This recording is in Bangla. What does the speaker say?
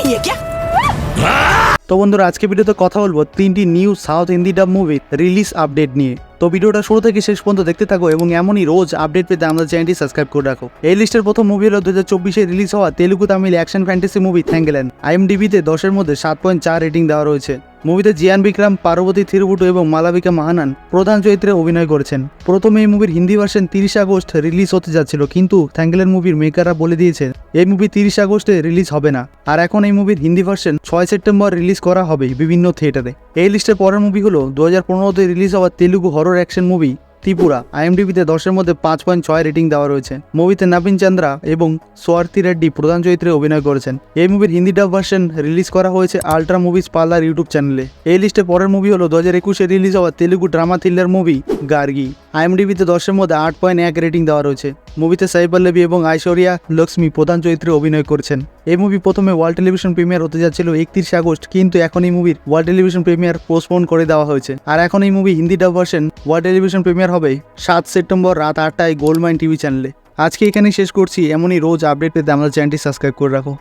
नहीं है क्या? তো বন্ধুরা আজকে ভিডিওতে কথা বলবো তিনটি নিউ সাউথ হিন্দি ডাব মুভির রিলিজ আপডেট নিয়ে। তো ভিডিওটা শুরু থেকে শেষ পর্যন্ত দেখতে থাকো এবং এমনই রোজ আপডেট পেতে আমাদের চ্যানেলটি সাবস্ক্রাইব করে রাখো। এই লিস্টের প্রথম মুভি হলো 2024-এ রিলিজ হওয়া Telugu Tamil action fantasy movie Thangalaan. IMDb-তে 10-এর মধ্যে 7.4 রেটিং দেওয়া রয়েছে। মুভিতে জিয়ান বিক্রম, পার্বতী থিরুভুটু এবং মালাবিকা মাহানান প্রধান চরিত্রে অভিনয় করেছেন। প্রথমে এই মুভির হিন্দি ভার্সন 30 আগস্ট রিলিজ হতে যাচ্ছিল, কিন্তু থ্যাঙ্গেলেন মুভির মেকাররা বলে দিয়েছে এই মুভি 30 আগস্টে রিলিজ হবে না, আর এখন এই মুভির হিন্দি ভার্সন 6 সেপ্টেম্বর রিলিজ করা হবে বিভিন্ন থিয়েটারে। এই লিস্টের পরের মুভি হলো 2015-তে রিলিজ হওয়া Telugu horror action movie Tripura. IMDb-তে 10-এর মধ্যে 5.6 রেটিং দেওয়া রয়েছে। মুভিতে নবীন চন্দ্রা এবং সোয়ার্থী রেড্ডি প্রধান চরিত্রে অভিনয় করেছেন। এই মুভির হিন্দি ডাব ভার্সন রিলিজ করা হয়েছে আল্ট্রা মুভিজ পার্লার ইউটিউব চ্যানেলে। এই লিস্টে পরের মুভি হলো 2021-এ রিলিজ হওয়া Telugu drama thriller movie Gargi. IMDb-তে 10-এর মধ্যে 8.1 রেটিং দেওয়া রয়েছে। মুভিতে সাই পল্লবী এবং ঐশ্বরিয়া লক্ষ্মী প্রধান চরিত্রে অভিনয় করেছেন। এই মুভি প্রথমে ওয়ার্ল্ড টেলিভিশন প্রিমিয়ার হতে যাচ্ছিল 31 আগস্ট, কিন্তু এখন এই মুভির ওয়ার্ল্ড টেলিভিশন প্রিমিয়ার পোস্টপোন করে দেওয়া হয়েছে। আর এখন এই মুভি হিন্দি ডাব ভার্সন ওয়ার্ল্ড টেলিভিশন প্রিমিয়ার হবে 7 সেপ্টেম্বর রাত 8টায় গোল্ডমাইন টিভি চ্যানেলে। আজকে এখানেই শেষ করছি। এমনই রোজ আপডেট পেতে আমাদের চ্যানেলটি সাবস্ক্রাইব করে রাখো।